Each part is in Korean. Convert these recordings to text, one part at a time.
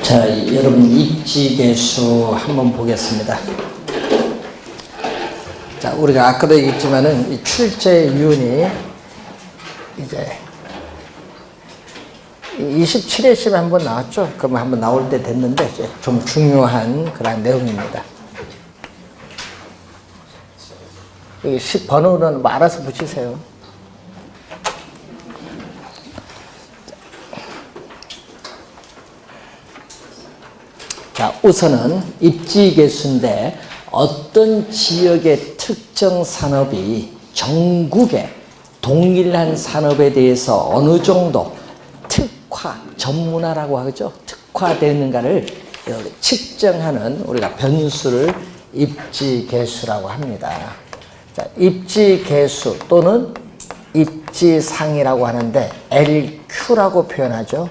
자, 여러분 입지계수 한번 보겠습니다. 자, 우리가 아까도 얘기했지만은 이 출제윤이 이제 27회쯤에 한번 나왔죠. 그럼 한번 나올 때 됐는데 이제 좀 중요한 그런 내용입니다. 이 번호는 뭐 알아서 붙이세요. 자, 우선은 입지계수인데 어떤 지역의 특정 산업이 전국의 동일한 산업에 대해서 어느 정도 특화, 전문화라고 하죠. 특화되는가를 측정하는 우리가 변수를 입지계수라고 합니다. 자, 입지계수 또는 입지상이라고 하는데 LQ라고 표현하죠.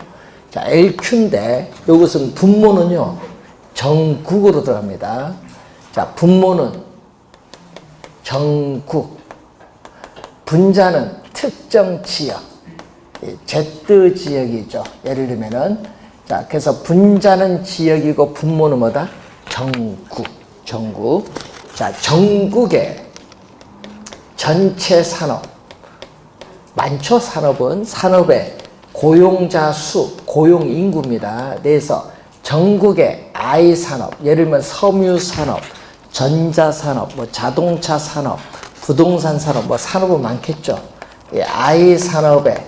자, LQ인데 이것은 분모는요. 전국으로 들어갑니다. 자, 분모는 전국, 분자는 특정 지역, Z 지역이죠. 예를 들면은, 자, 그래서 분자는 지역이고 분모는 뭐다? 전국, 전국. 자, 전국의 전체 산업, 많죠? 산업은 산업의 고용자 수, 고용 인구입니다. 그래서 전국의 I 산업, 예를 들면 섬유산업, 전자산업, 뭐 자동차 산업, 부동산 산업, 뭐 산업은 많겠죠. 이 I 산업의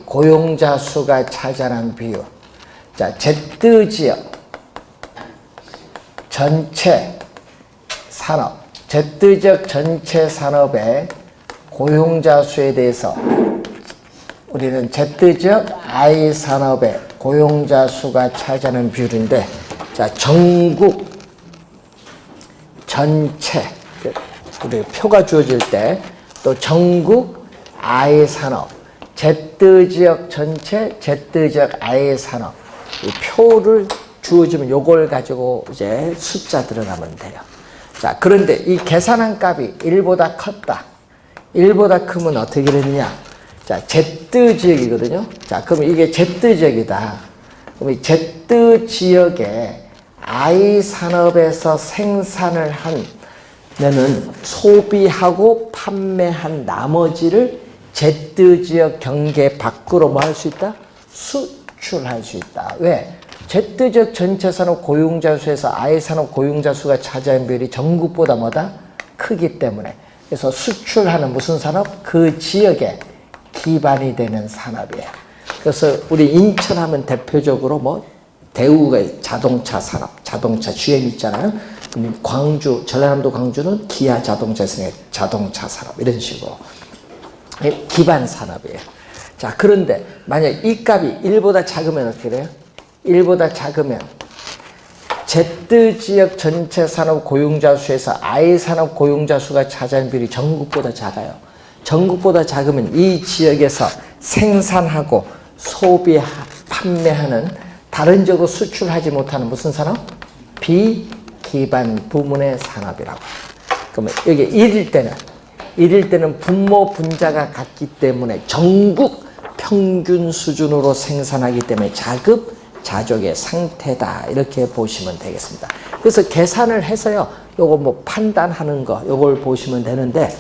고용자 수가 차지하는 비율. 자, Z지역 전체 산업, Z지역 전체 산업의 고용자 수에 대해서 우리는 Z지역 I 산업의 고용자 수가 차지하는 비율인데, 자, 전국 전체, 우리 표가 주어질 때 또 전국 I 산업, Z지역 전체, Z지역 I 산업, 이 표를 주어지면 요걸 가지고 이제 숫자 들어가면 돼요. 자, 그런데 이 계산한 값이 1보다 컸다. 1보다 크면 어떻게 되느냐? 자, Z지역이거든요. 자, 그럼 이게 Z지역이다. 그럼 이 Z지역에 I 산업에서 생산을 하면은 소비하고 판매한 나머지를 Z지역 경계 밖으로 뭐 할 수 있다? 수출할 수 있다. 왜? Z지역 전체 산업 고용자 수에서 I 산업 고용자 수가 차지하는 비율이 전국보다 뭐다? 크기 때문에. 그래서 수출하는 무슨 산업? 그 지역에 기반이 되는 산업이에요. 그래서 우리 인천 하면 대표적으로 뭐 대우가 자동차 산업, 자동차 GM 있잖아요. 그럼 광주, 전라남도 광주는 기아 자동차에서 자동차 산업 이런 식으로 기반 산업이에요. 자, 그런데 만약 이 값이 1보다 작으면 어떻게 돼요? 1보다 작으면 Z지역 전체 산업 고용자 수에서 I 산업 고용자 수가 차지하는 비율이 전국보다 작아요. 전국보다 작으면 이 지역에서 생산하고 소비, 판매하는 다른 지역으로 수출하지 못하는 무슨 산업? 비기반 부문의 산업이라고. 그러면 여기 1일 때는 분모 분자가 같기 때문에 전국 평균 수준으로 생산하기 때문에 자급자족의 상태다. 이렇게 보시면 되겠습니다. 그래서 계산을 해서요. 요거 뭐 판단하는 거 요걸 보시면 되는데,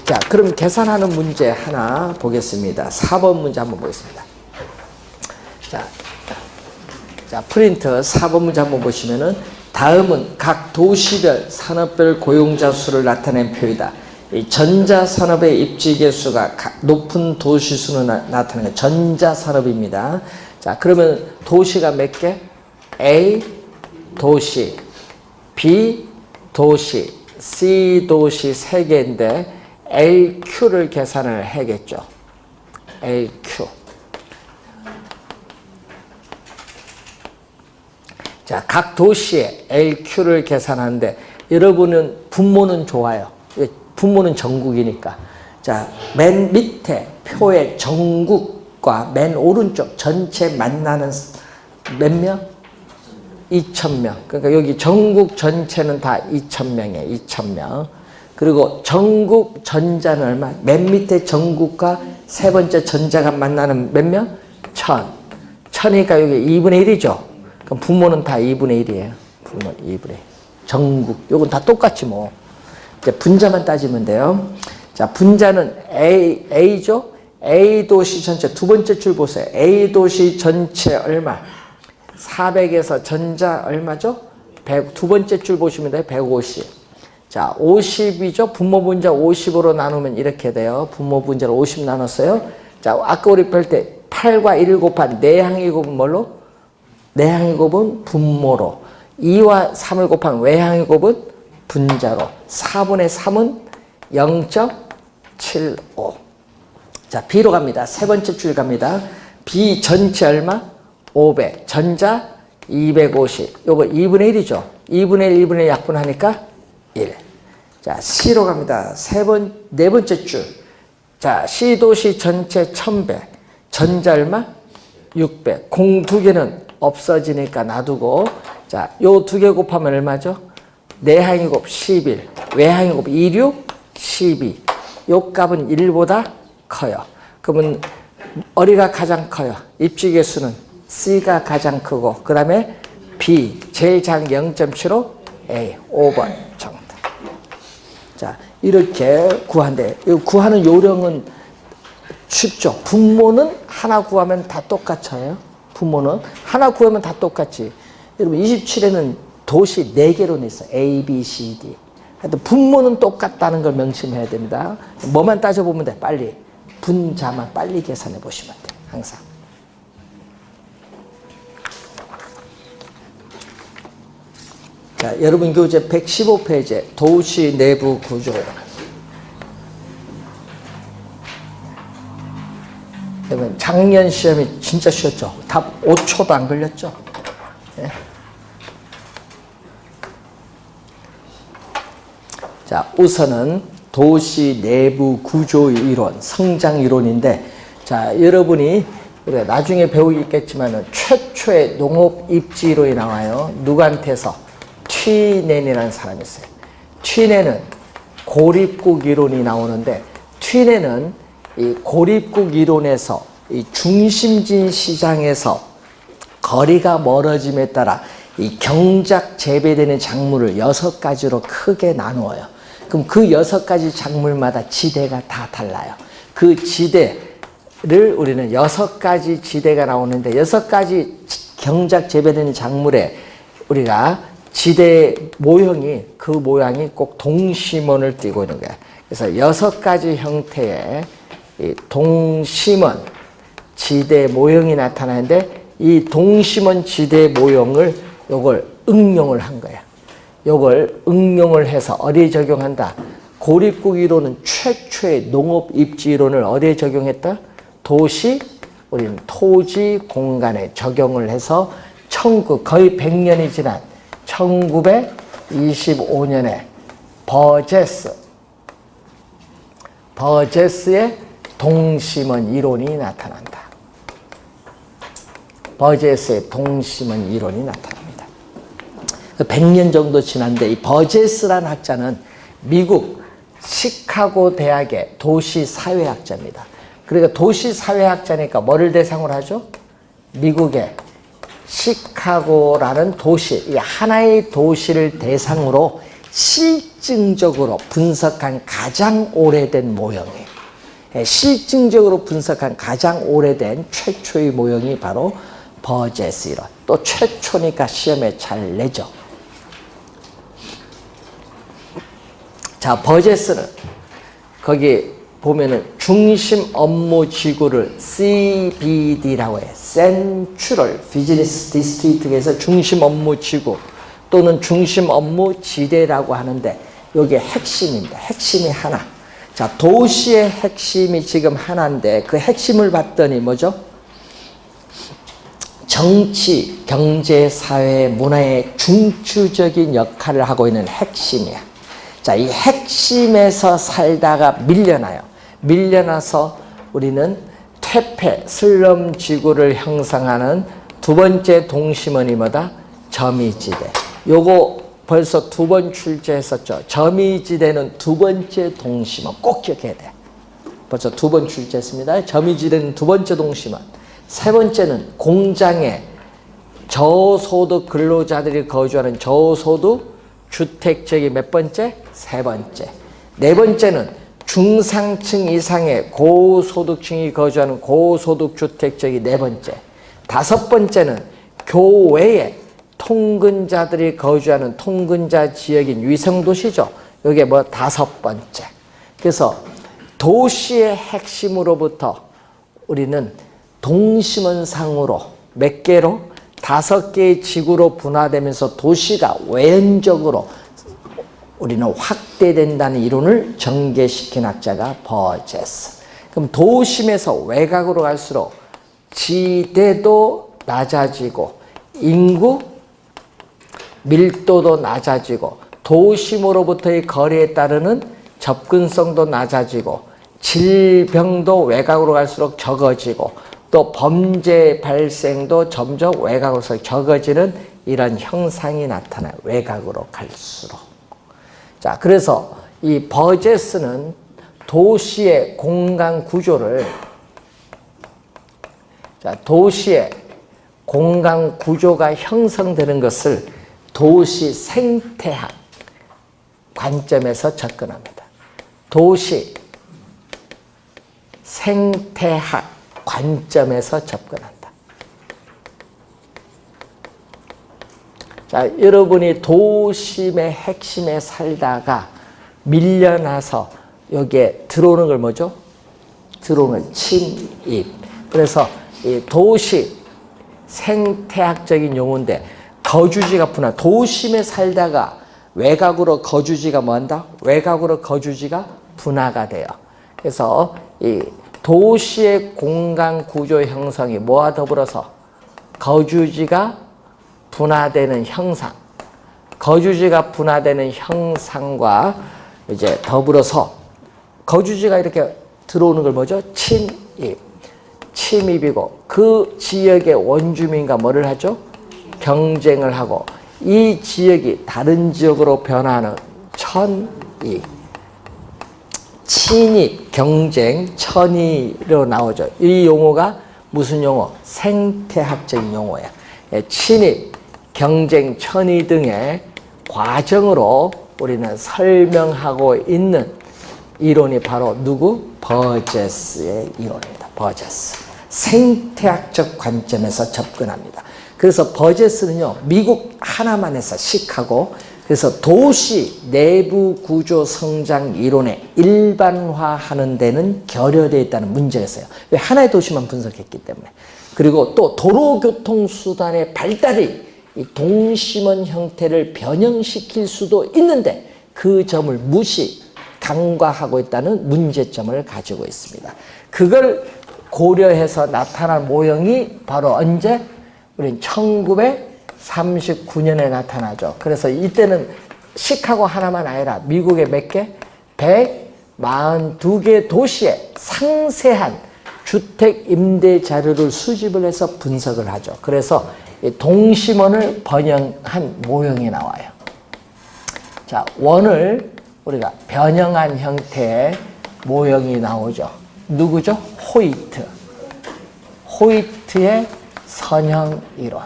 자, 그럼 계산하는 문제 하나 보겠습니다. 4번 문제 한번 보겠습니다. 자, 프린트 4번 문제 한번 보시면은 다음은 각 도시별 산업별 고용자 수를 나타낸 표이다. 이 전자산업의 입지계수가 높은 도시 수는 나타내는 전자산업입니다. 자, 그러면 도시가 몇 개? A 도시, B 도시, C 도시 3개인데 LQ를 계산을 해야겠죠. LQ. 자, 각 도시의 LQ를 계산하는데 여러분은 분모는 좋아요. 분모는 전국이니까. 자, 맨 밑에 표의 전국과 맨 오른쪽 전체 만나는 몇 명? 2,000명. 그러니까 여기 전국 전체는 다 2,000명이에요. 2,000명. 그리고 전국 전자는 얼마? 맨 밑에 전국과 세 번째 전자가 만나는 몇 명? 1,000. 1,000이니까 여기 2분의 1이죠. 그럼 분모는 다 2분의 1이에요. 분모 2분의 1. 전국. 요건 다 똑같지 뭐. 이제 분자만 따지면 돼요. 자, 분자는 A죠? A 도시 전체 두 번째 줄 보세요. A 도시 전체 얼마? 400에서 전자 얼마죠? 100. 두 번째 줄 보시면 돼요. 150. 자, 50이죠? 분모 분자 50으로 나누면 이렇게 돼요. 분모 분자를 50 나눴어요. 자, 아까 우리 뺄 때 8과 1을 곱한 내항의 곱은 뭘로? 내항의 곱은 분모로. 2와 3을 곱한 외항의 곱은 분자로. 4분의 3은 0.75. 자, B로 갑니다. 세 번째 줄 갑니다. B 전체 얼마? 500. 전자 250. 요거 2분의 1이죠. 2분의 1, 2분의 1 약분하니까 1. 자, C로 갑니다. 네 번째 줄. 자, C 도시 전체 1100. 전자 얼마? 600. 공 두 개는 없어지니까 놔두고. 자, 요 두 개 곱하면 얼마죠? 내항의 곱 11. 외항의 곱 26, 12. 요 값은 1보다 커요. 그러면 어디가 가장 커요? 입지 개수는 C가 가장 크고, 그 다음에 B, 제일 작은 0.75, A, 5번 정답. 자, 이렇게 구한대. 이 구하는 요령은 쉽죠. 분모는 하나 구하면 다 똑같아요. 분모는 하나 구하면 다 똑같지. 여러분 27에는 도시 4개로 냈어. A, B, C, D. 하여튼 분모는 똑같다는 걸 명심해야 됩니다. 뭐만 따져보면 돼. 빨리. 분자만 빨리 계산해 보시면 돼. 항상. 자, 여러분 교재 115페이지 도시 내부 구조. 여러분 작년 시험이 진짜 쉬웠죠. 답 5초도 안 걸렸죠. 네. 자, 우선은 도시 내부 구조 이론, 성장 이론인데, 자, 여러분이 우리가 나중에 배우겠지만은 최초의 농업 입지 이론이 나와요. 누구한테서? 튀넨이라는 사람이 있어요. 튀넨은 고립국 이론이 나오는데, 튀넨은 이 고립국 이론에서 이 중심진 시장에서 거리가 멀어짐에 따라 이 경작 재배되는 작물을 6가지로 크게 나누어요. 그럼 그 6가지 작물마다 지대가 다 달라요. 그 지대를 우리는 6가지 지대가 나오는데, 6가지 경작 재배되는 작물에 우리가 지대 모형이, 그 모양이 꼭 동심원을 띠고 있는 거야. 그래서 6가지 형태의 이 동심원 지대 모형이 나타나는데, 이 동심원 지대 모형을 요걸 응용을 한 거야. 요걸 응용을 해서 어디에 적용한다? 고립국 이론은 최초의 농업 입지 이론을 어디에 적용했다? 도시, 우리는 토지 공간에 적용을 해서 거의 100년이 지난 1925년에 버제스의 동심원 이론이 나타난다. 버제스의 동심원 이론이 나타납니다. 100년 정도 지났는데, 이 버제스라는 학자는 미국 시카고 대학의 도시사회학자입니다. 그러니까 도시사회학자니까 뭐를 대상으로 하죠? 미국의 시카고라는 도시, 이 하나의 도시를 대상으로 실증적으로 분석한 가장 오래된 모형이에요. 실증적으로 분석한 가장 오래된 최초의 모형이 바로 버제스 이론. 또 최초니까 시험에 잘 내죠. 자, 버제스는 거기 보면은 중심 업무 지구를 CBD라고 해요. Central Business District에서 중심 업무 지구 또는 중심 업무 지대라고 하는데, 여기에 핵심입니다. 핵심이 하나. 자, 도시의 핵심이 지금 하나인데, 그 핵심을 봤더니 뭐죠? 정치, 경제, 사회, 문화의 중추적인 역할을 하고 있는 핵심이야. 자, 이 핵심에서 살다가 밀려나요. 밀려나서 우리는 퇴폐, 슬럼 지구를 형성하는 두 번째 동심원이 뭐다? 점이지대. 요거 벌써 2번 출제했었죠. 점이지대는 두 번째 동심원. 꼭 기억해야 돼. 벌써 2번 출제했습니다. 점이지대는 두 번째 동심원. 세 번째는 공장의 저소득 근로자들이 거주하는 저소득 주택지역이 몇 번째? 세 번째. 네 번째는 중상층 이상의 고소득층이 거주하는 고소득 주택지역이 네 번째. 다섯 번째는 교외에 통근자들이 거주하는 통근자 지역인 위성도시죠. 이게 뭐 다섯 번째. 그래서 도시의 핵심으로부터 우리는 동심원상으로 몇 개로? 다섯 개의 지구로 분화되면서 도시가 외연적으로 우리는 확대된다는 이론을 전개시킨 학자가 버제스. 그럼 도심에서 외곽으로 갈수록 지대도 낮아지고 인구 밀도도 낮아지고 도심으로부터의 거리에 따르는 접근성도 낮아지고 질병도 외곽으로 갈수록 적어지고 또 범죄 발생도 점점 외곽으로서 적어지는 이런 형상이 나타나요. 외곽으로 갈수록. 자, 그래서 이 버제스는 도시의 공간 구조를 도시의 공간 구조가 형성되는 것을 도시 생태학 관점에서 접근합니다. 도시 생태학 관점에서 접근한다. 자, 여러분이 도심의 핵심에 살다가 밀려나서 여기에 들어오는 걸 뭐죠? 들어오는 침입. 그래서 이 도시 생태학적인 용어인데 거주지가 분화. 도심에 살다가 외곽으로 거주지가 뭐한다? 외곽으로 거주지가 분화가 돼요. 그래서 이 도시의 공간 구조 형성이 뭐와 더불어서 거주지가 분화되는 형상, 거주지가 분화되는 형상과 이제 더불어서 거주지가 이렇게 들어오는 걸 뭐죠? 침입. 침입이고 그 지역의 원주민과 뭐를 하죠? 경쟁을 하고 이 지역이 다른 지역으로 변화하는 천이. 친입, 경쟁, 천이로 나오죠. 이 용어가 무슨 용어? 생태학적인 용어야. 친입, 경쟁, 천이 등의 과정으로 우리는 설명하고 있는 이론이 바로 누구? 버제스의 이론입니다. 버제스. 생태학적 관점에서 접근합니다. 그래서 버제스는요, 미국 하나만에서 시카고, 그래서 도시 내부 구조 성장 이론에 일반화하는 데는 결여되어 있다는 문제가 있어요. 왜? 하나의 도시만 분석했기 때문에. 그리고 또 도로교통수단의 발달이 이 동심원 형태를 변형시킬 수도 있는데 그 점을 간과하고 있다는 문제점을 가지고 있습니다. 그걸 고려해서 나타난 모형이 바로 언제? 우린 1939년에 나타나죠. 그래서 이때는 시카고 하나만 아니라 미국의 몇 개? 142개 도시에 상세한 주택 임대 자료를 수집을 해서 분석을 하죠. 그래서 동심원을 번영한 모형이 나와요. 자, 원을 우리가 변형한 형태의 모형이 나오죠. 누구죠? 호이트. 호이트의 선형 이론.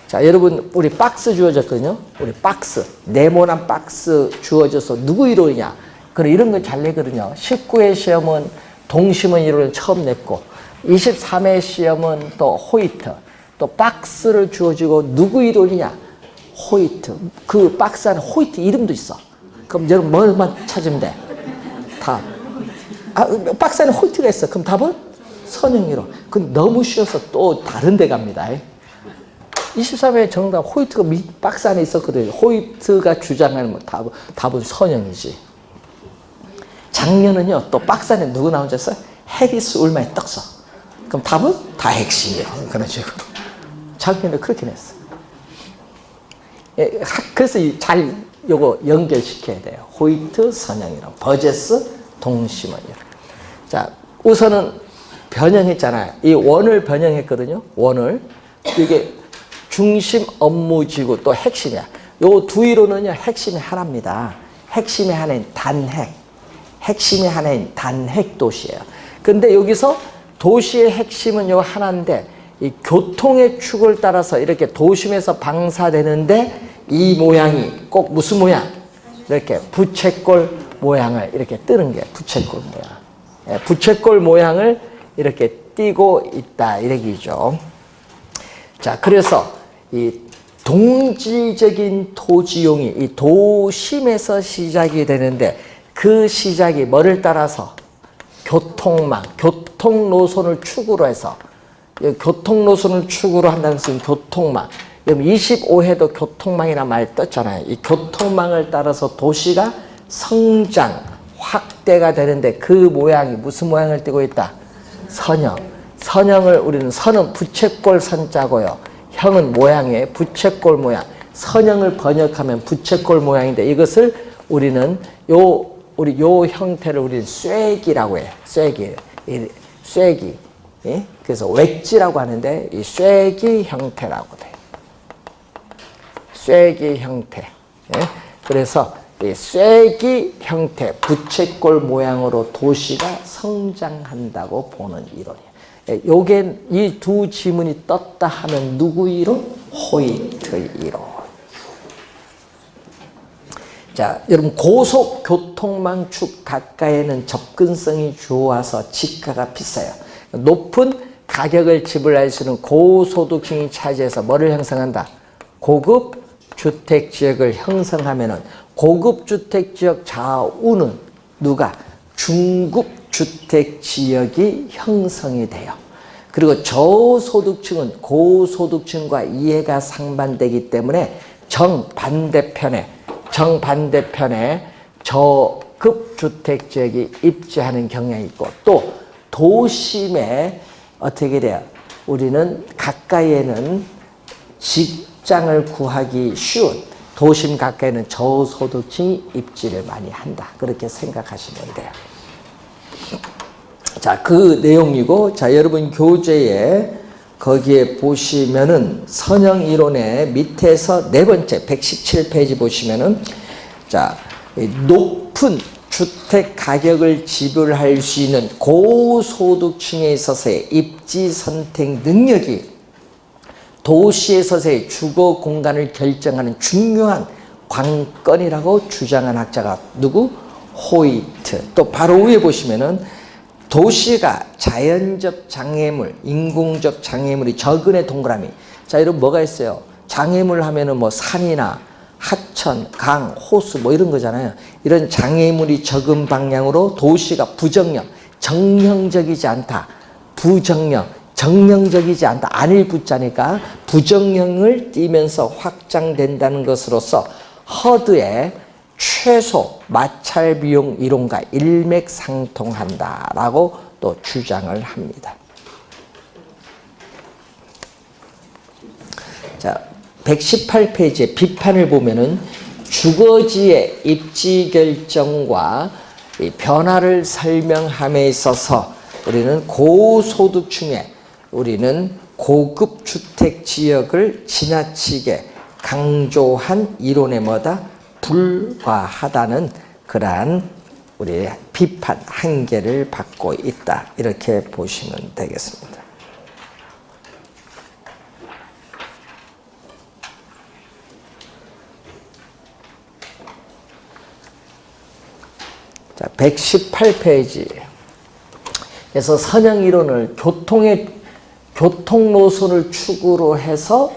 자, 여러분, 우리 박스 주어졌거든요. 우리 박스, 네모난 박스 주어져서 누구 이론이냐? 그럼 이런 거 잘 내거든요. 19회 시험은 동심원 이론을 처음 냈고, 23회 시험은 또 호이트, 또 박스를 주어지고 누구 이론이냐? 호이트. 그 박스 안에 호이트 이름도 있어. 그럼 여러분 뭐만 찾으면 돼? 답. 박스 안에 호이트가 있어. 그럼 답은? 선형 이론. 그건 너무 쉬워서 또 다른 데 갑니다. 23회 정답 호이트가 박스 안에 있었거든요. 호이트가 주장하는 뭐 답은 선형이지. 작년은요, 또 박스 안에 누구 나온지 알았어요? 해리스 울만이 떴어. 그럼 답은? 다 핵심이에요. 그런 식으로. 작년에 그렇게 냈어. 그래서 잘 요거 연결시켜야 돼요. 호이트 선형이론, 버제스 동심원이론. 자, 우선은 변형했잖아요. 이 원을 변형했거든요. 원을. 이게 중심 업무지구 또 핵심이야. 요 두 이론은요, 핵심이 하나입니다. 핵심이 하나인 단핵. 핵심이 하나인 단핵 도시예요. 근데 여기서 도시의 핵심은 요 하나인데 이 교통의 축을 따라서 이렇게 도심에서 방사되는데 이 모양이 꼭 무슨 모양? 이렇게 부채꼴 모양을 이렇게 뜨는 게 부채꼴 모양. 예, 부채꼴 모양을 이렇게 띄고 있다 이 얘기죠. 자, 그래서 이 동질적인 토지용이 이 도심에서 시작이 되는데 그 시작이 뭐를 따라서 교통망, 교통 노선을 축으로 해서 교통 노선을 축으로 한다는 것은 교통망. 그럼 25회도 교통망이라는 말이 떴잖아요. 이 교통망을 따라서 도시가 성장, 확대가 되는데 그 모양이 무슨 모양을 띠고 있다? 선형. 선형을 우리는 선은 부채꼴 선자고요. 형은 모양이에요. 부채꼴 모양. 선형을 번역하면 부채꼴 모양인데 이것을 우리는 우리 요 형태를 우리는 쐐기라고 해요. 쐐기. 이 쐐기. 예? 그래서 웨지라고 하는데 이 쐐기 형태라고 돼요. 쐐기 형태. 예? 그래서 이 쐐기 형태, 부채꼴 모양으로 도시가 성장한다고 보는 이론이에요. 예, 요게 이 두 지문이 떴다 하면 누구 이론? 호이트 이론. 자, 여러분 고속교통망축 가까이에는 접근성이 좋아서 지가가 비싸요. 높은 가격을 지불할 수 있는 고소득층이 차지해서 뭐를 형성한다? 고급 주택지역을 형성하면은 고급 주택지역 좌우는 누가? 중급 주택지역이 형성이 돼요. 그리고 저소득층은 고소득층과 이해가 상반되기 때문에 정반대편에 저급 주택지역이 입지하는 경향이 있고 또 도심에 어떻게 돼요? 우리는 가까이에는 직장을 구하기 쉬운 도심 가까이는 저소득층이 입지를 많이 한다. 그렇게 생각하시면 돼요. 자, 그 내용이고, 자, 여러분 교재에 거기에 보시면은 선형 이론의 밑에서 네 번째 117페이지 보시면은 자, 높은 주택 가격을 지불할 수 있는 고소득층에 있어서의 입지 선택 능력이 도시에서의 주거 공간을 결정하는 중요한 관건이라고 주장한 학자가 누구? 호이트. 또 바로 위에 보시면은 도시가 자연적 장애물, 인공적 장애물이 적은의 동그라미. 자, 여러분 뭐가 있어요? 장애물 하면은 뭐 산이나 하천, 강, 호수 뭐 이런 거잖아요. 이런 장애물이 적은 방향으로 도시가 부정형, 정형적이지 않다. 부정형, 정형적이지 않다. 안일 부자니까 부정형을 띠면서 확장된다는 것으로서 허드의 최소 마찰 비용 이론과 일맥상통한다라고 또 주장을 합니다. 자, 118페이지의 비판을 보면은 주거지의 입지 결정과 이 변화를 설명함에 있어서 우리는 고소득층에 우리는 고급 주택 지역을 지나치게 강조한 이론에 뭐다? 불과하다는 그러한 우리의 비판 한계를 받고 있다. 이렇게 보시면 되겠습니다. 자, 118페이지에서 선형 이론을 교통 노선을 축으로 해서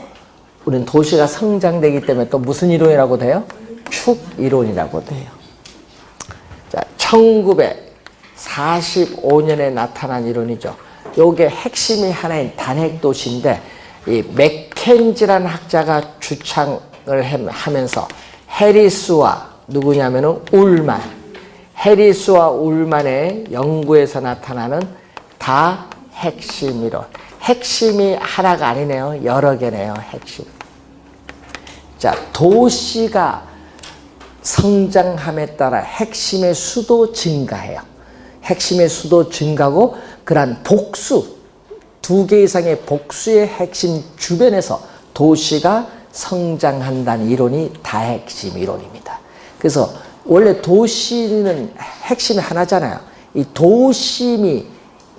우리는 도시가 성장되기 때문에 또 무슨 이론이라고 돼요? 축 이론이라고 돼요. 자, 1945년에 나타난 이론이죠. 요게 핵심이 하나인 단핵도시인데 이 맥켄지라는 학자가 주창을 하면서 해리스와 누구냐면은 울만, 해리스와 울만의 연구에서 나타나는 다 핵심 이론. 핵심이 하나가 아니네요. 여러 개네요. 핵심. 자, 도시가 성장함에 따라 핵심의 수도 증가해요. 핵심의 수도 증가고 그러한 복수, 2개 이상의 복수의 핵심 주변에서 도시가 성장한다는 이론이 다핵심 이론입니다. 그래서 원래 도시는 핵심이 하나잖아요. 이 도심이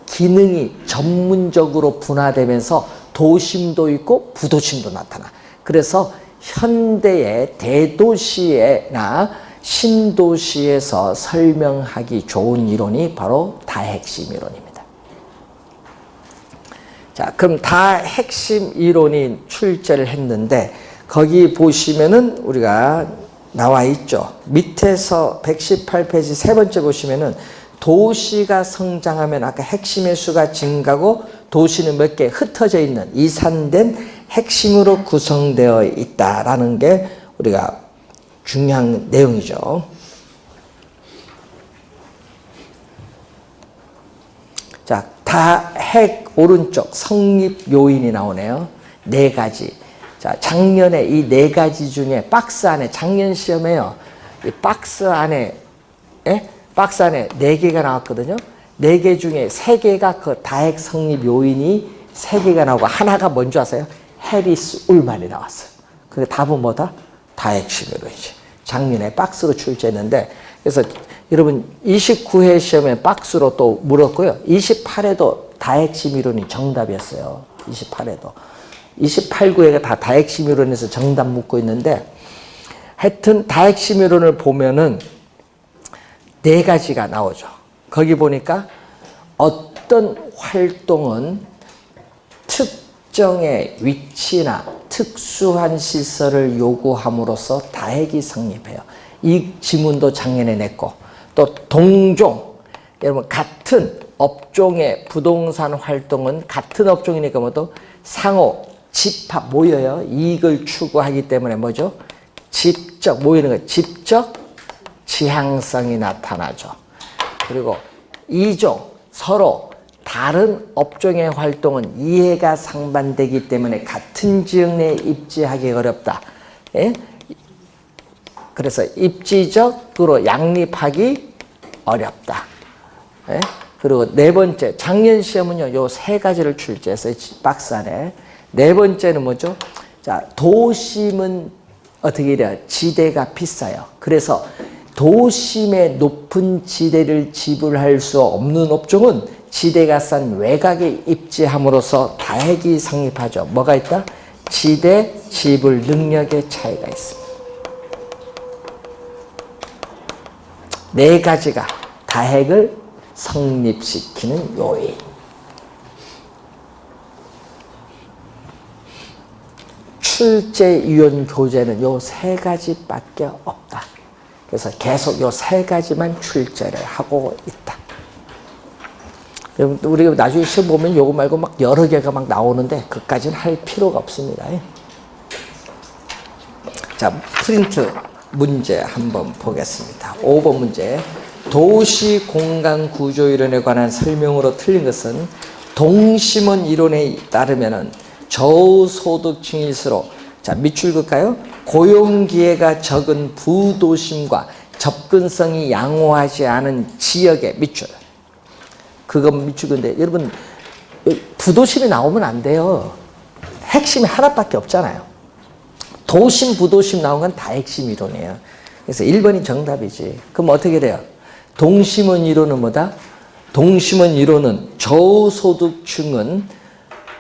기능이 전문적으로 분화되면서 도심도 있고 부도심도 나타나. 그래서 현대의 대도시나 신도시에서 설명하기 좋은 이론이 바로 다핵심 이론입니다. 자, 그럼 다핵심 이론이 출제를 했는데 거기 보시면은 우리가 나와 있죠. 밑에서 118페이지 세 번째 보시면은 도시가 성장하면 아까 핵심의 수가 증가하고 도시는 몇 개 흩어져 있는 이산된 핵심으로 구성되어 있다라는 게 우리가 중요한 내용이죠. 자, 다핵 오른쪽 성립 요인이 나오네요. 네 가지. 자, 작년에 이 네 가지 중에 박스 안에 작년 시험에요. 이 박스 안에 네 개가 나왔거든요. 네 개 중에 세 개가 그 다핵 성립 요인이 세 개가 나오고 하나가 뭔지 아세요? 해리스 울만이 나왔어요. 그 답은 뭐다? 다핵심 이론이지. 작년에 박스로 출제했는데 그래서 여러분 29회 시험에 박스로 또 물었고요. 28회도 다핵심 이론이 정답이었어요. 28회도. 28구회가 다 다핵심 이론에서 정답 묻고 있는데 하여튼 다핵심 이론을 보면은 네 가지가 나오죠. 거기 보니까 어떤 활동은 특정의 위치나 특수한 시설을 요구함으로써 다핵이 성립해요. 이 지문도 작년에 냈고 또 동종, 여러분 같은 업종의 부동산 활동은 같은 업종이니까 뭐도 상호, 집합 모여요. 이익을 추구하기 때문에 뭐죠? 직접 모이는 거, 직접 지향성이 나타나죠. 그리고 이종, 서로 다른 업종의 활동은 이해가 상반되기 때문에 같은 지역 내에 입지하기 어렵다. 예? 그래서 입지적으로 양립하기 어렵다. 예? 그리고 네 번째, 작년 시험은요, 요 세 가지를 출제했어요. 박스 안에. 네 번째는 뭐죠? 자, 도심은 어떻게 이래요? 지대가 비싸요. 그래서 도심의 높은 지대를 지불할 수 없는 업종은 지대가 싼 외곽에 입지함으로써 다핵이 성립하죠. 뭐가 있다? 지대 지불 능력의 차이가 있습니다. 네 가지가 다핵을 성립시키는 요인. 출제위원 교재는 요 세 가지밖에 없다. 그래서 계속 요 세 가지만 출제를 하고 있다. 여러분, 우리가 나중에 시험 보면 요거 말고 막 여러 개가 막 나오는데 그까지는 할 필요가 없습니다. 자, 프린트 문제 한번 보겠습니다. 5번 문제. 도시 공간 구조 이론에 관한 설명으로 틀린 것은 동심원 이론에 따르면은 저소득층일수록, 자, 밑줄 그을까요? 고용기회가 적은 부도심과 접근성이 양호하지 않은 지역의 밑줄. 그건 밑줄 근데 여러분 부도심이 나오면 안 돼요. 핵심이 하나밖에 없잖아요. 도심, 부도심 나온 건 다 핵심 이론이에요. 그래서 1번이 정답이지. 그럼 어떻게 돼요? 동심원 이론은 뭐다? 동심원 이론은 저소득층은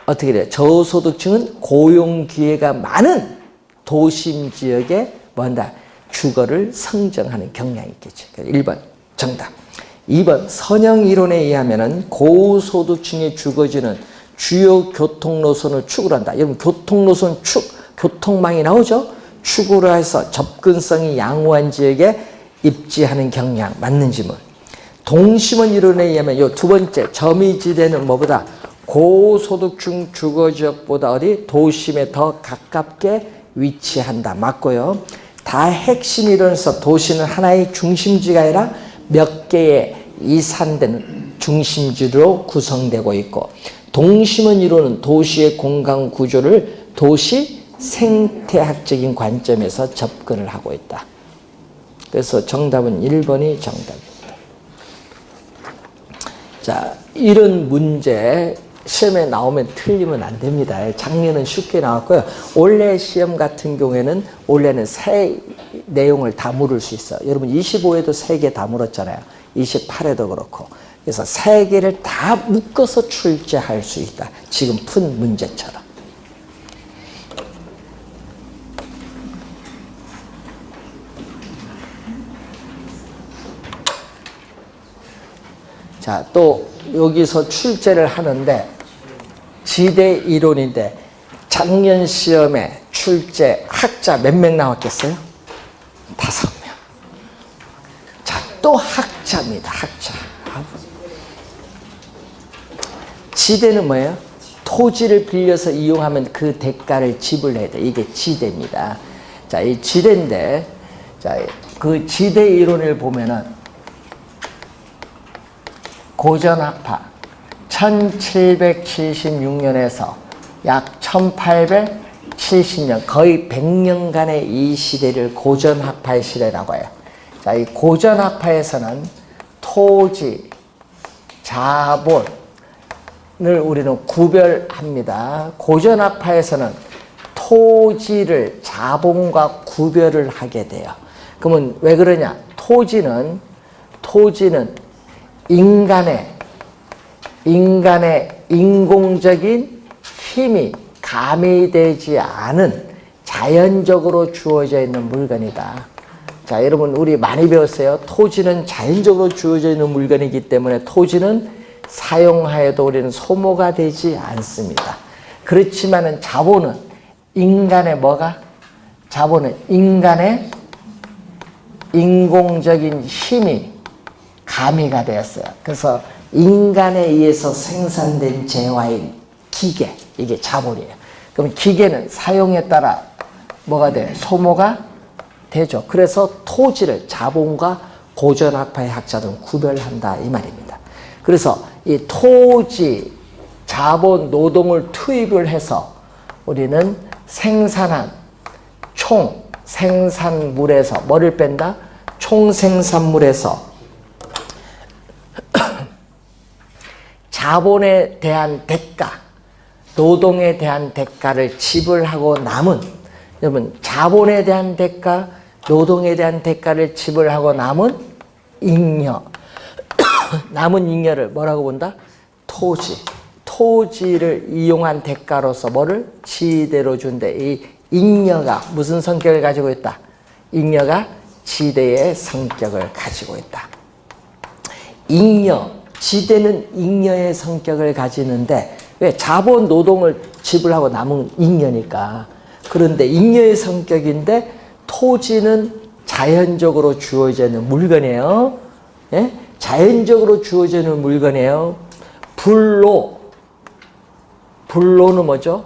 어떻게 돼요? 저소득층은 고용 기회가 많은 도심 지역에 뭔다? 주거를 성정하는 경향이 있겠죠. 1번 정답. 2번 선형 이론에 의하면은 고소득층의 주거지는 주요 교통노선을 축을 한다. 여러분 교통노선 축, 교통망이 나오죠? 축으로 해서 접근성이 양호한 지역에 입지하는 경향 맞는 지문. 동심원 이론에 의하면 이 두 번째 점이지대는 뭐보다 고소득층 주거지역보다 어디 도심에 더 가깝게 위치한다. 맞고요. 다 핵심 이론에서 도시는 하나의 중심지가 아니라 몇 개의 이산된 중심지로 구성되고 있고, 동심원 이론은 도시의 공간 구조를 도시 생태학적인 관점에서 접근을 하고 있다. 그래서 정답은 1번이 정답입니다. 자, 이런 문제 시험에 나오면 틀리면 안 됩니다. 작년은 쉽게 나왔고요. 올해 시험 같은 경우에는 올해는 새 내용을 다 물을 수 있어요. 여러분 25회도 3개 다 물었잖아요. 28회도 그렇고. 그래서 3개를 다 묶어서 출제할 수 있다. 지금 푼 문제처럼. 자, 또 여기서 출제를 하는데 지대 이론인데 작년 시험에 출제 학자 몇 명 나왔겠어요? 5명. 자, 또 학자입니다. 학자. 지대는 뭐예요? 토지를 빌려서 이용하면 그 대가를 지불해야 돼. 이게 지대입니다. 자, 이 지대인데, 자, 그 지대 이론을 보면은 고전학파 1776년에서 약 1870년, 거의 100년간의 이 시대를 고전학파의 시대라고 해요. 자, 이 고전학파에서는 토지, 자본을 우리는 구별합니다. 고전학파에서는 토지를 자본과 구별을 하게 돼요. 그러면 왜 그러냐? 토지는 인간의 인공적인 힘이 가미되지 않은 자연적으로 주어져 있는 물건이다. 자, 여러분 우리 많이 배웠어요. 토지는 자연적으로 주어져 있는 물건이기 때문에 토지는 사용하여도 우리는 소모가 되지 않습니다. 그렇지만은 자본은 인간의 뭐가? 자본은 인간의 인공적인 힘이 가미가 되었어요. 그래서 인간에 의해서 생산된 재화인 기계, 이게 자본이에요. 그럼 기계는 사용에 따라 뭐가 돼요? 소모가 되죠. 그래서 토지를 자본과 고전학파의 학자들은 구별한다 이 말입니다. 그래서 이 토지, 자본, 노동을 투입을 해서 우리는 생산한 총 생산물에서 뭐를 뺀다? 총 생산물에서 자본에 대한 대가, 노동에 대한 대가를 지불하고 남은, 여러분 자본에 대한 대가, 노동에 대한 대가를 지불하고 남은 잉여, 남은 잉여를 뭐라고 본다? 토지. 토지를 이용한 대가로서 뭐를? 지대로 준대. 이 잉여가 무슨 성격을 가지고 있다? 잉여가 지대의 성격을 가지고 있다. 잉여, 지대는 잉여의 성격을 가지는데 왜? 자본, 노동을 지불하고 남은 잉여니까. 그런데 잉여의 성격인데 토지는 자연적으로 주어져 있는 물건이에요. 예? 자연적으로 주어져 있는 물건이에요. 불로는 뭐죠?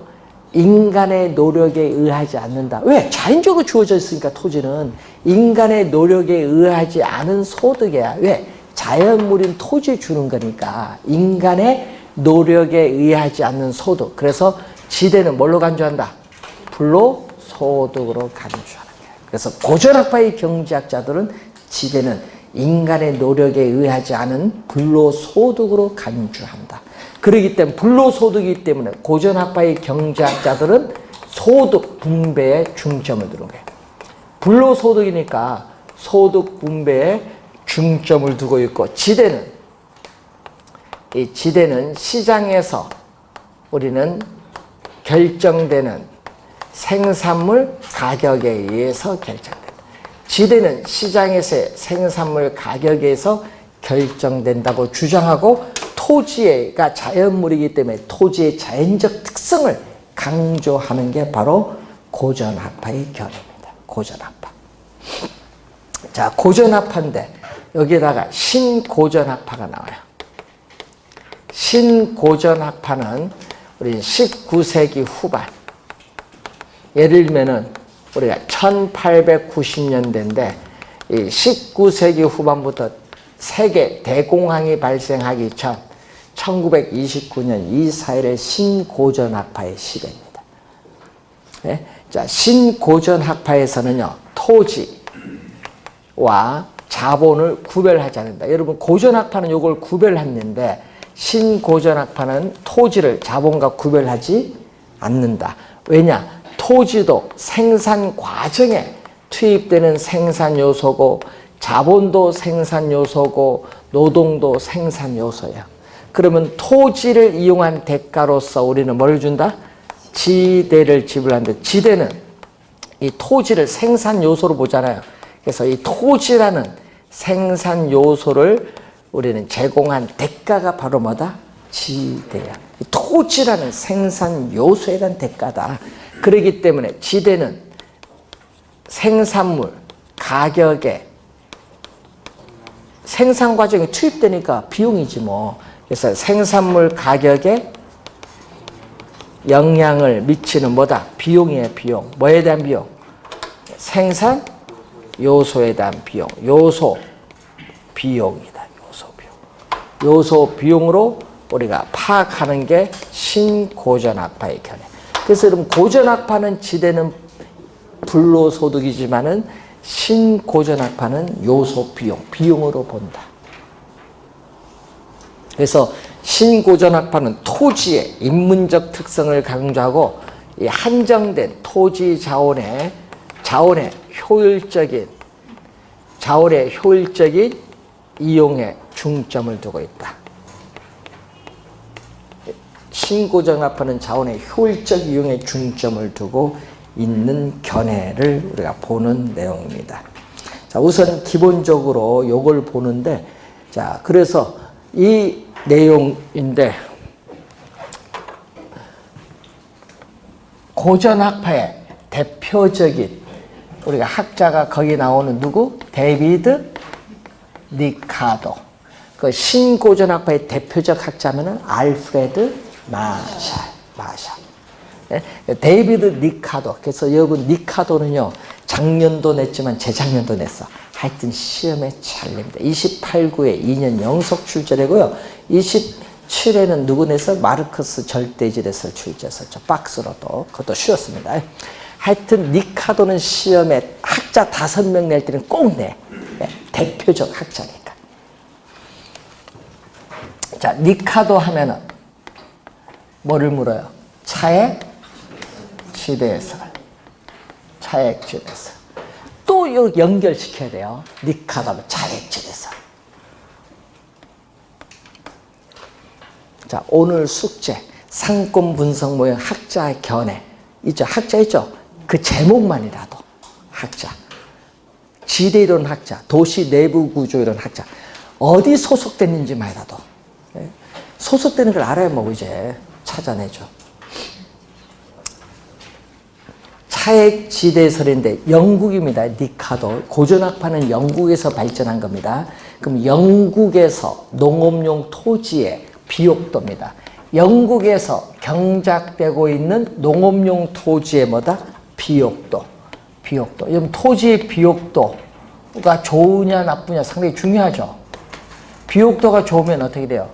인간의 노력에 의하지 않는다. 왜? 자연적으로 주어져 있으니까 토지는 인간의 노력에 의하지 않은 소득이야. 왜? 자연물인 토지 주는 거니까 인간의 노력에 의하지 않는 소득. 그래서 지대는 뭘로 간주한다? 불로소득으로 간주하는 거예요. 그래서 고전학파의 경제학자들은 지대는 인간의 노력에 의하지 않은 불로소득으로 간주한다. 그렇기 때문에 불로소득이기 때문에 고전학파의 경제학자들은 소득 분배에 중점을 두는 거예요. 불로소득이니까 소득 분배에 중점을 두고 있고, 지대는 시장에서 우리는 결정되는 생산물 가격에 의해서 결정된다. 지대는 시장에서의 생산물 가격에 의해서 결정된다고 주장하고, 토지가 자연물이기 때문에 토지의 자연적 특성을 강조하는 게 바로 고전학파의 견해입니다. 고전학파. 자, 고전학파인데 여기에다가 신고전학파가 나와요. 신고전학파는 우리 19세기 후반, 예를 들면은 우리가 1890년대인데 이 19세기 후반부터 세계 대공황이 발생하기 전 1929년 이 사이를 신고전학파의 시대입니다. 네? 자, 신고전학파에서는요, 토지와 자본을 구별하지 않는다. 여러분, 고전학파는 이걸 구별했는데 신고전학파는 토지를 자본과 구별하지 않는다. 왜냐? 토지도 생산 과정에 투입되는 생산 요소고, 자본도 생산 요소고, 노동도 생산 요소야. 그러면 토지를 이용한 대가로서 우리는 뭘 준다? 지대를 지불하는데, 지대는 이 토지를 생산 요소로 보잖아요. 그래서 이 토지라는 생산 요소를 우리는 제공한 대가가 바로 뭐다? 지대야. 토지라는 생산 요소에 대한 대가다. 그렇기 때문에 지대는 생산물, 가격에 생산 과정에 투입되니까 비용이지 뭐. 그래서 생산물 가격에 영향을 미치는 뭐다? 비용이에요, 비용. 뭐에 대한 비용? 생산 요소에 대한 비용. 요소 비용이다. 요소 비용. 요소 비용으로 우리가 파악하는 게 신고전학파의 견해. 그래서 여러분 고전학파는 지대는 불로소득이지만은 신고전학파는 요소 비용, 비용으로 본다. 그래서 신고전학파는 토지의 인문적 특성을 강조하고 이 한정된 토지 자원의 효율적인 이용에 중점을 두고 있다. 신고전학파는 자원의 효율적 이용에 중점을 두고 있는 견해를 우리가 보는 내용입니다. 자, 우선 기본적으로 요걸 보는데, 자, 그래서 이 내용인데, 고전학파의 대표적인 우리가 학자가 거기 나오는 누구? 데이비드 리카도. 그 신고전학파의 대표적 학자면은 알프레드 마샬. 데이비드 리카도. 그래서 여러분 리카도는요 작년도 냈지만 재작년도 냈어. 하여튼 시험에 잘 냅니다. 28구에 2년 연속 출제되고요. 27에는 누구 냈어? 마르크스 절대질에서 출제했었죠. 박스로도. 그것도 쉬웠습니다. 하여튼 리카도는 시험에 학자 5명 낼 때는 꼭 내. 대표적 학자니까. 자, 리카도 하면은 뭐를 물어요? 차액 지대에서. 차액 지대에서. 또 이거 연결시켜야 돼요. 리카도 하면 차액 지대에서. 자, 오늘 숙제 상권 분석 모형 학자의 견해 있죠? 학자 있죠? 그 제목만이라도 학자. 지대이론 학자, 도시 내부 구조이론 학자. 어디 소속됐는지만이라도 소속되는 걸 알아야 뭐 이제 찾아내죠. 차액 지대설인데 영국입니다. 리카도. 고전학파는 영국에서 발전한 겁니다. 그럼 영국에서 농업용 토지의 비옥도입니다. 영국에서 경작되고 있는 농업용 토지의 뭐다? 비옥도. 여러분 토지의 비옥도가 좋으냐 나쁘냐 상당히 중요하죠. 비옥도가 좋으면 어떻게 돼요?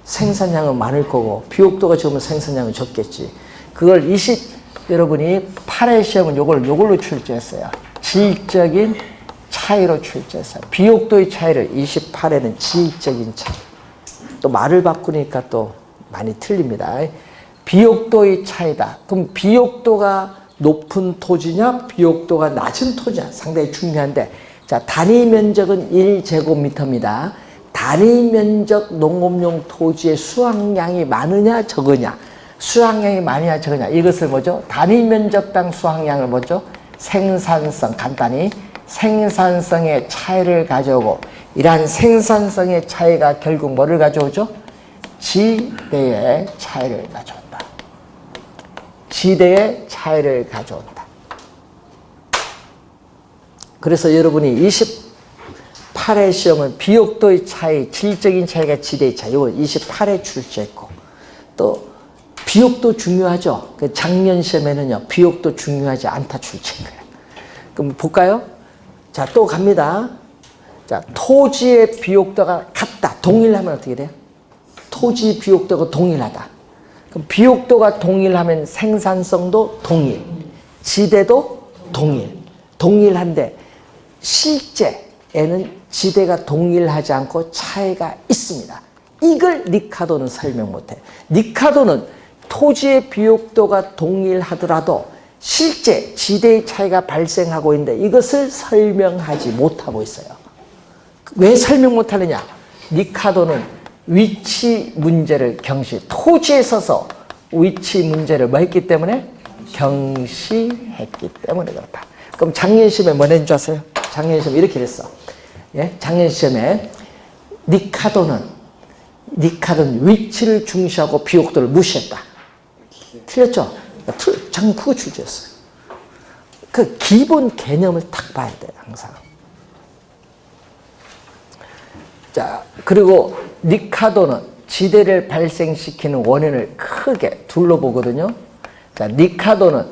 생산량은 많을 거고 비옥도가 좋으면 생산량은 적겠지. 그걸 여러분이 8회 시험은 요걸로 출제했어요. 질적인 차이로 출제했어요. 비옥도의 차이를 28회는 질적인 차이. 또 말을 바꾸니까 또 많이 틀립니다. 비옥도의 차이다. 그럼 비옥도가 높은 토지냐 비옥도가 낮은 토지냐 상당히 중요한데, 자, 단위 면적은 1제곱미터입니다. 단위 면적 농업용 토지의 수확량이 많으냐 적으냐, 수확량이 많으냐 적으냐, 이것을 뭐죠? 단위 면적당 수확량을 뭐죠? 생산성, 간단히 생산성의 차이를 가져오고, 이러한 생산성의 차이가 결국 뭐를 가져오죠? 지대의 차이를 가져온다. 지대의 차이를 가져온다. 그래서 여러분이 28회 시험은 비옥도의 차이, 질적인 차이가 지대의 차이, 이거 28회 출제했고, 또 비옥도 중요하죠. 작년 시험에는요 비옥도 중요하지 않다 출제인 거예요. 그럼 볼까요? 자, 또 갑니다. 자, 토지의 비옥도가 같다, 동일하면 어떻게 돼요? 토지 비옥도가 동일하다. 그럼 비옥도가 동일하면 생산성도 동일, 지대도 동일한데 실제에는 지대가 동일하지 않고 차이가 있습니다. 이걸 리카도는 설명 못해. 리카도는 토지의 비옥도가 동일하더라도 실제 지대의 차이가 발생하고 있는데 이것을 설명하지 못하고 있어요. 왜 설명 못하느냐? 리카도는 위치 문제를 토지에 서서 위치 문제를 뭐 했기 때문에? 경시했기 때문에 그렇다. 그럼 작년 시험에 뭐 낸 줄 아세요? 작년 시험에 이렇게 됐어. 예? 작년 시험에 니카도는 위치를 중시하고 비옥도를 무시했다. 틀렸죠? 장 그거 주제였어요. 그 기본 개념을 딱 봐야 돼요, 항상. 자, 그리고 니카도는 지대를 발생시키는 원인을 크게 둘로 보거든요. 자, 니카도는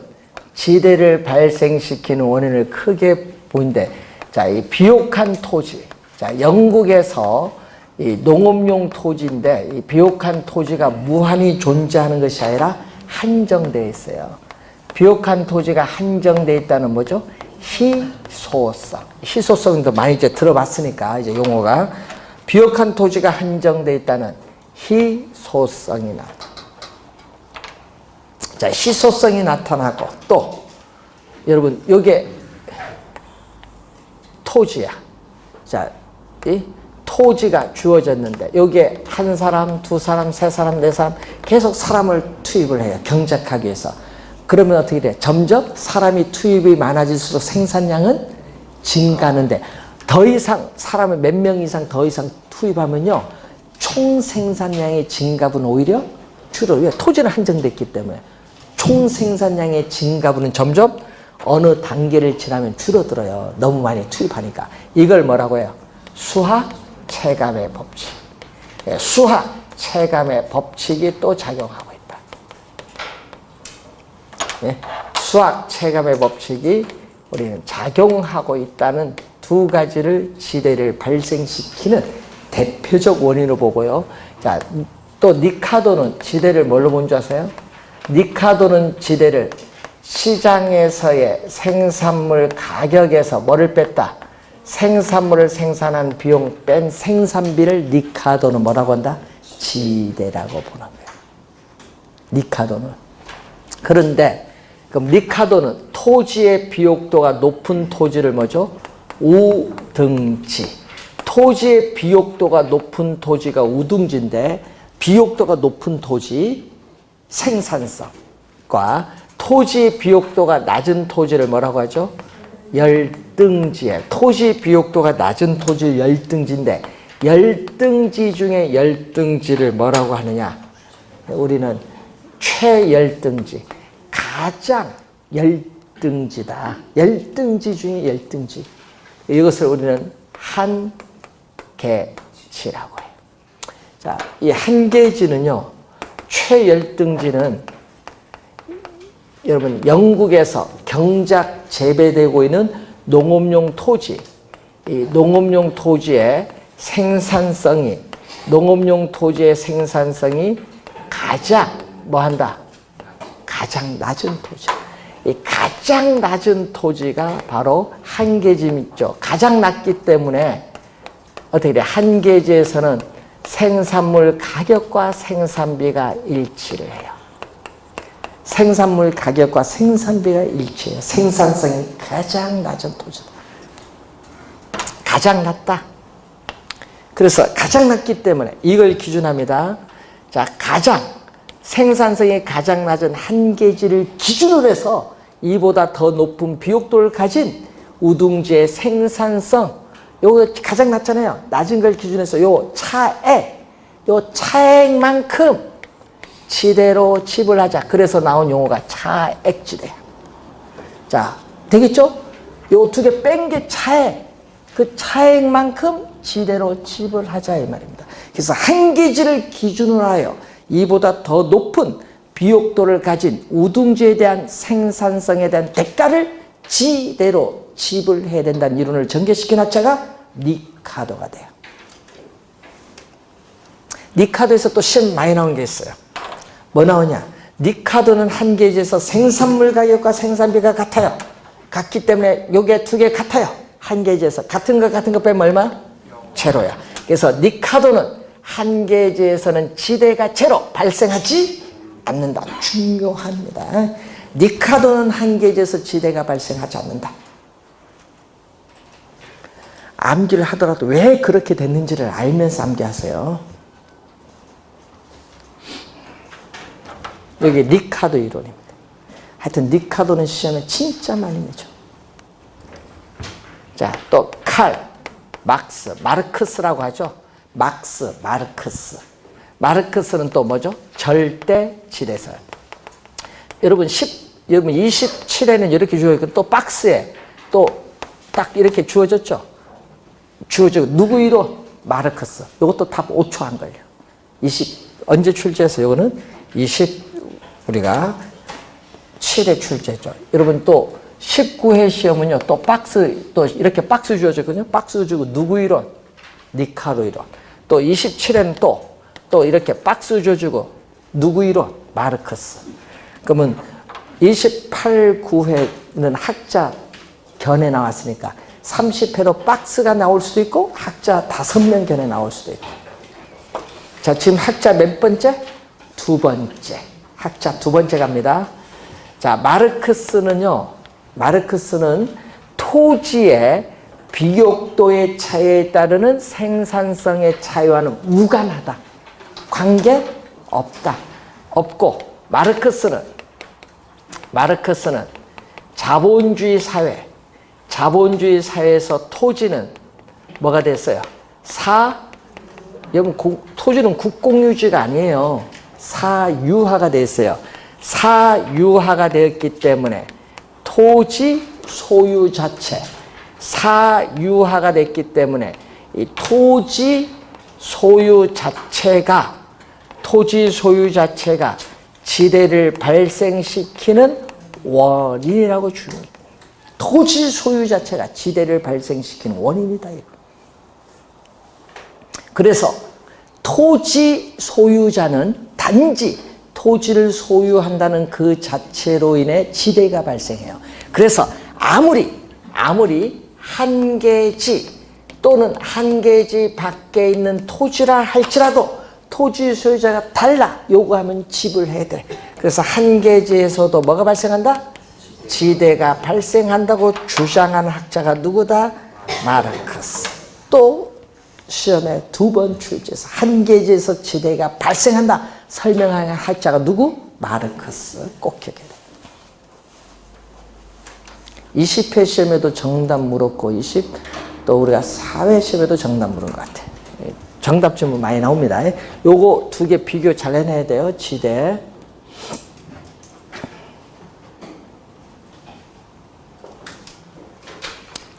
지대를 발생시키는 원인을 크게 보는데, 자, 이 비옥한 토지. 자, 영국에서 이 농업용 토지인데, 이 비옥한 토지가 무한히 존재하는 것이 아니라 한정되어 있어요. 비옥한 토지가 한정되어 있다는 뭐죠? 희소성. 희소성도 많이 이제 들어봤으니까, 이제 용어가. 비옥한 토지가 한정되어 있다는 희소성이 나타나. 자, 희소성이 나타나고, 또, 여러분, 요게 토지야. 자, 이 토지가 주어졌는데, 여기에 한 사람, 두 사람, 세 사람, 네 사람, 계속 사람을 투입을 해요. 경작하기 위해서. 그러면 어떻게 돼? 점점 사람이 투입이 많아질수록 생산량은 증가하는데, 더 이상, 사람을 몇 명 이상 더 이상 투입하면요, 총 생산량의 증가분은 오히려 줄어요. 왜? 토지는 한정됐기 때문에. 총 생산량의 증가분은 점점 어느 단계를 지나면 줄어들어요. 너무 많이 투입하니까. 이걸 뭐라고 해요? 수학 체감의 법칙. 수학 체감의 법칙이 또 작용하고 있다. 수학 체감의 법칙이 우리는 작용하고 있다는 두 가지를 지대를 발생시키는 대표적 원인으로 보고요. 자, 또 니카도는 지대를 뭘로 본 줄 아세요? 니카도는 지대를 시장에서의 생산물 가격에서 뭐를 뺐다? 생산물을 생산한 비용 뺀 생산비를 니카도는 뭐라고 한다? 지대라고 보는 거예요. 니카도는. 그런데 그럼 니카도는 토지의 비옥도가 높은 토지를 뭐죠? 우등지. 토지의 비옥도가 높은 토지가 우등지인데, 비옥도가 높은 토지 생산성과 토지 비옥도가 낮은 토지를 뭐라고 하죠? 열등지에. 토지 비옥도가 낮은 토지를 열등지인데, 열등지 중에 열등지를 뭐라고 하느냐? 우리는 최열등지, 가장 열등지다. 열등지 중에 열등지. 이것을 우리는 한계지라고 해요. 자, 이 한계지는요, 최열등지는 여러분, 영국에서 경작 재배되고 있는 농업용 토지, 이 농업용 토지의 생산성이, 농업용 토지의 생산성이 가장 뭐한다? 가장 낮은 토지. 이 가장 낮은 토지가 바로 한계지죠. 가장 낮기 때문에 어떻게 돼? 한계지에서는 생산물 가격과 생산비가 일치를 해요. 생산물 가격과 생산비가 일치해요. 생산성이 가장 낮은 토지다. 가장 낮다. 그래서 가장 낮기 때문에 이걸 기준합니다. 자, 가장 생산성이 가장 낮은 한계지를 기준으로 해서 이보다 더 높은 비옥도를 가진 우등지의 생산성, 요거 가장 낮잖아요. 낮은 걸 기준해서 요 차액만큼 지대로 지불하자. 그래서 나온 용어가 차액지대. 자, 되겠죠? 요 두 개 뺀 게 차액. 그 차액만큼 지대로 지불하자 이 말입니다. 그래서 한계지를 기준으로 하여 이보다 더 높은 비옥도를 가진 우등지에 대한 생산성에 대한 대가를 지대로 지불해야 된다는 이론을 전개시킨 학자가 니카도가 돼요. 니카도에서 또 시험 많이 나온 게 있어요. 뭐 나오냐? 니카도는 한계지에서 생산물 가격과 생산비가 같아요. 같기 때문에 요게 두 개 같아요. 한계지에서 같은 거 빼면 얼마? 제로야. 그래서 니카도는 한계지에서는 지대가 제로 발생하지 않는다. 중요합니다. 니카도는 한계지에서 지대가 발생하지 않는다. 암기를 하더라도 왜 그렇게 됐는지를 알면서 암기하세요. 여기 니카도 이론입니다. 하여튼 니카도는 시험에 진짜 많이 내죠. 자, 또 칼, 막스, 마르크스라고 하죠. 막스, 마르크스. 마르크스는 또 뭐죠? 절대 지대설. 여러분 27에는 이렇게 주어있고 또 박스에 또 딱 이렇게 주어졌죠? 주어지고 누구 이론? 마르크스. 이것도 답 5초 안 걸려. 언제 출제해서 이거는 우리가 7회 출제죠. 여러분 또 19회 시험은요, 또 또 이렇게 박스 주어졌거든요. 박스 주고 누구 이론? 니카로 이론. 또 27회는 또 이렇게 박스 주어주고 누구 이론? 마르크스. 그러면 28, 9회는 학자 견해 나왔으니까 30회로 박스가 나올 수도 있고 학자 5명 견해 나올 수도 있고. 자, 지금 학자 몇 번째? 2번째. 학자 2번째 갑니다. 자, 마르크스는 토지의 비옥도의 차이에 따르는 생산성의 차이와는 무관하다. 관계 없다. 없고, 마르크스는 자본주의 사회에서 토지는 뭐가 됐어요? 여러분, 토지는 국공유지가 아니에요. 사유화가 됐어요. 사유화가 되었기 때문에 토지 소유 자체, 사유화가 됐기 때문에 이 토지 소유 자체가 지대를 발생시키는 원인이라고 줍니다. 토지 소유 자체가 지대를 발생시키는 원인이다. 그래서 토지 소유자는 단지 토지를 소유한다는 그 자체로 인해 지대가 발생해요. 그래서 아무리 한 개지 또는 한 개지 밖에 있는 토지라 할지라도 토지 소유자가 달라 요구하면 지불해야 돼. 그래서 한 개지에서도 뭐가 발생한다? 지대가 발생한다고 주장하는 학자가 누구다? 마르크스. 또 시험에 2번 출제해서 한 개지에서 지대가 발생한다 설명하는 학자가 누구? 마르크스. 꼭 기억해야 돼. 20회 시험에도 정답 물었고 또 우리가 4회 시험에도 정답 물은 것 같아. 정답 질문 많이 나옵니다. 요거 2개 비교 잘 해내야 돼요. 지대.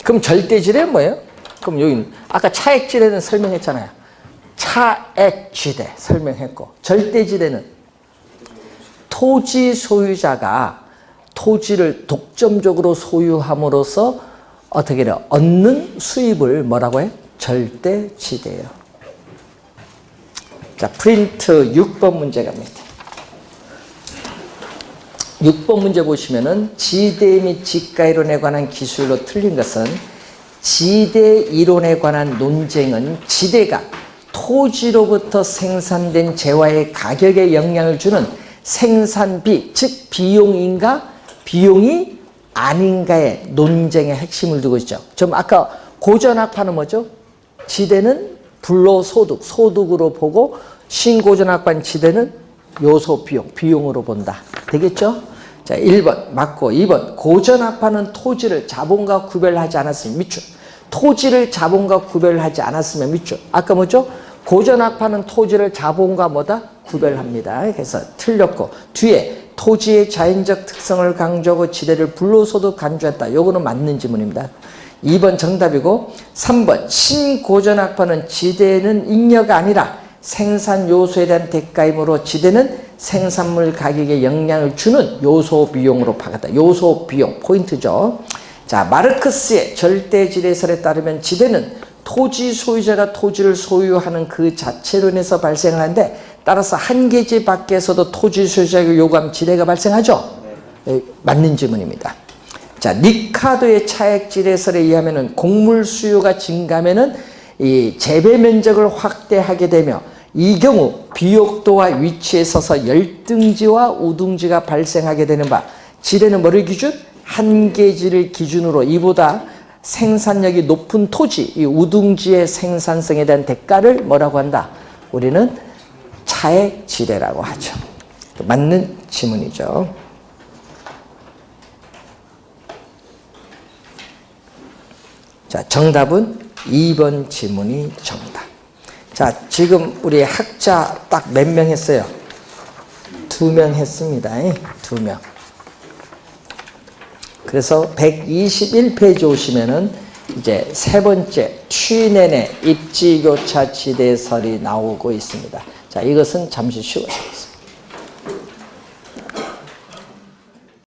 그럼 절대지대는 뭐예요? 그럼 여기 아까 차액지대는 설명했잖아요. 차액지대 설명했고, 절대지대는 토지 소유자가 토지를 독점적으로 소유함으로써 어떻게 해요? 얻는 수입을 뭐라고 해요? 절대지대예요. 자, 프린트 6번 문제 갑니다. 6번 문제 보시면은 지대 및 지가 이론에 관한 기술로 틀린 것은 지대 이론에 관한 논쟁은 지대가 토지로부터 생산된 재화의 가격에 영향을 주는 생산비, 즉 비용인가 비용이 아닌가의 논쟁의 핵심을 두고 있죠. 좀 아까 고전학파는 뭐죠? 지대는 불로소득, 소득으로 보고 신고전학파는 지대는 요소 비용으로 본다. 되겠죠? 자, 1번 맞고 2번 고전학파는 토지를 자본과 구별하지 않았으면 밑줄. 토지를 자본과 구별하지 않았으면 밑줄. 아까 뭐죠? 고전학파는 토지를 자본과 뭐다? 구별합니다. 그래서 틀렸고 뒤에 토지의 자연적 특성을 강조하고 지대를 불로소득 간주했다. 요거는 맞는 지문입니다. 2번 정답이고 3번 신고전학파는 지대는 잉여가 아니라 생산 요소에 대한 대가이므로 지대는 생산물 가격에 영향을 주는 요소 비용으로 파악한다. 요소 비용 포인트죠. 자, 마르크스의 절대지대설에 따르면 지대는 토지 소유자가 토지를 소유하는 그 자체로 인해서 발생하는데 따라서 한 개지 밖에서도 토지 소유자가 요구하면 지대가 발생하죠. 네, 맞는 질문입니다. 자, 리카도의 차액지대설에 의하면은 곡물 수요가 증가하면은 이 재배 면적을 확대하게 되며 이 경우 비옥도와 위치에 서서 열등지와 우등지가 발생하게 되는 바 지대는 뭐를 기준? 한 개지를 기준으로 이보다 생산력이 높은 토지, 이 우등지의 생산성에 대한 대가를 뭐라고 한다? 우리는 차액지대라고 하죠. 맞는 지문이죠. 자, 정답은 2번 지문이 정답. 자, 지금 우리 학자 딱 몇 명 했어요? 2명 했습니다. 2명. 그래서 121페이지 오시면은 이제 세 번째 취내내 입지교차 지대설이 나오고 있습니다. 자, 이것은 잠시 쉬고 있습니다.